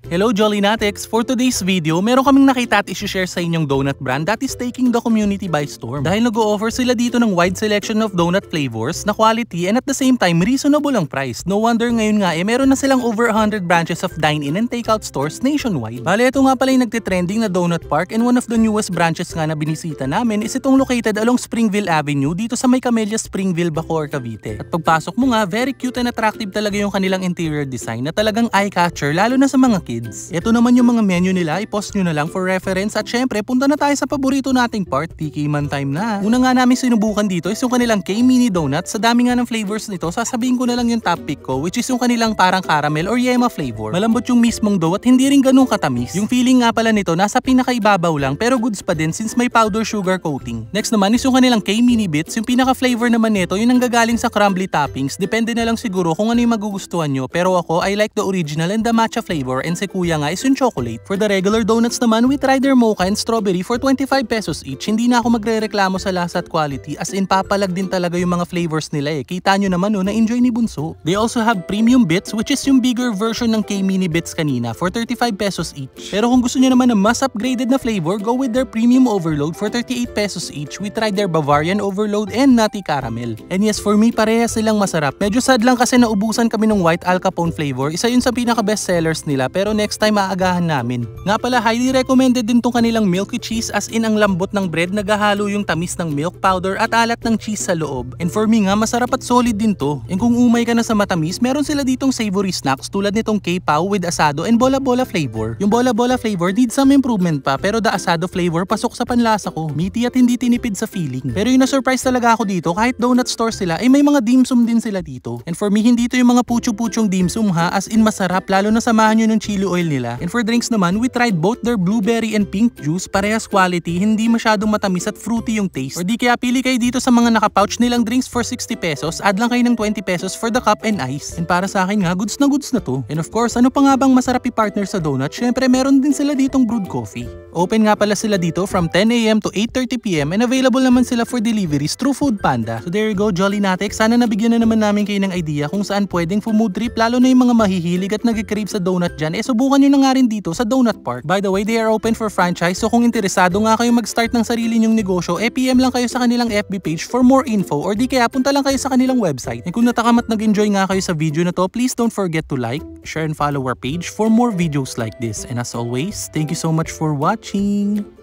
Hello Jollinatics! For today's video, meron kaming nakita at isi-share sa inyong donut brand that is taking the community by storm. Dahil nag-o-offer sila dito ng wide selection of donut flavors na quality and at the same time reasonable ang price. No wonder ngayon nga meron na silang over 100 branches of dine-in and takeout stores nationwide. Bale, ito nga pala yung nagtitrending na Donut Park and one of the newest branches nga na binisita namin is itong located along Springville Avenue dito sa may Camellia Springville, Bacoor, Cavite. At pagpasok mo nga, very cute and attractive talaga yung kanilang interior design na talagang eye-catcher lalo na sa mga kids. Ito naman yung mga menu nila, i-post nyo na lang for reference at syempre punta na tayo sa paborito nating part, tikiman time na. Una nga namin sinubukan dito is yung kanilang K-Mini Donut. Sa dami nga ng flavors nito, sasabihin ko na lang yung top pick ko which is yung kanilang parang caramel or yema flavor. Malambot yung mismong dough at hindi rin ganun katamis. Yung feeling nga pala nito nasa pinakaibabaw lang pero goods pa din since may powder sugar coating. Next naman is yung kanilang K-Mini Bits. Yung pinaka-flavor naman nito yung nanggagaling sa crumbly toppings. Depende na lang siguro kung ano yung magugustuhan nyo pero ako I like the original and the matcha flavor and si kuya nga is yung chocolate. For the regular donuts naman, we tried their mocha and strawberry for 25 pesos each. Hindi na ako magre-reklamo sa lasa at quality as in papalag din talaga yung mga flavors nila eh. Kita nyo naman na-enjoy ni Bunso. They also have premium bits which is yung bigger version ng K-Mini Bits kanina for 35 pesos each. Pero kung gusto nyo naman na mas upgraded na flavor, go with their premium overload for 38 pesos each. We tried their Bavarian overload and nutty caramel. And yes, for me parehas silang masarap. Medyo sad lang kasi naubusan kami ng white Al Capone flavor. Isa yun sa pinaka best sellers nila pero next time maagahan namin. Nga pala, highly recommended din tong kanilang milky cheese as in ang lambot ng bread, naghahalo yung tamis ng milk powder at alat ng cheese sa loob. And for me nga, masarap at solid din to. And kung umay ka na sa matamis, meron sila ditong savory snacks tulad nitong K-Pao with asado and bola-bola flavor. Yung bola-bola flavor need some improvement pa pero the asado flavor pasok sa panlasa ko. Meaty at hindi tinipid sa feeling. Pero yung na-surprise talaga ako dito, kahit donut store sila, may mga dim sum din sila dito. And for me, hindi to yung mga pucho-puchong dim sum ha, as in masarap lalo na samahan nyo ng chili oil nila. And for drinks naman, we tried both their blueberry and pink juice. Parehas quality, hindi masyadong matamis at fruity yung taste. Or di kaya pili kayo dito sa mga naka-pouch nilang drinks for 60 pesos, add lang kayo ng 20 pesos for the cup and ice. And para sa akin nga, goods na to. And of course, ano pa nga bang masarap i-partner sa donut? Syempre, meron din sila ditong brewed coffee. Open nga pala sila dito from 10 AM to 8:30 PM and available naman sila for deliveries through Food Panda. So there you go, Jollinatics. Sana nabigyan na naman namin kayo ng idea kung saan pwedeng food trip lalo na yung mga mahihilig at nag-crave sa donut dyan. Subukan nyo na nga rin dito sa Donut Park. By the way, they are open for franchise so kung interesado nga kayo mag-start ng sarili nyong negosyo, PM lang kayo sa kanilang FB page for more info or di kaya punta lang kayo sa kanilang website. And kung natakam at nag-enjoy nga kayo sa video na to, please don't forget to like, share and follow our page for more videos like this. And as always, thank you so much for watching!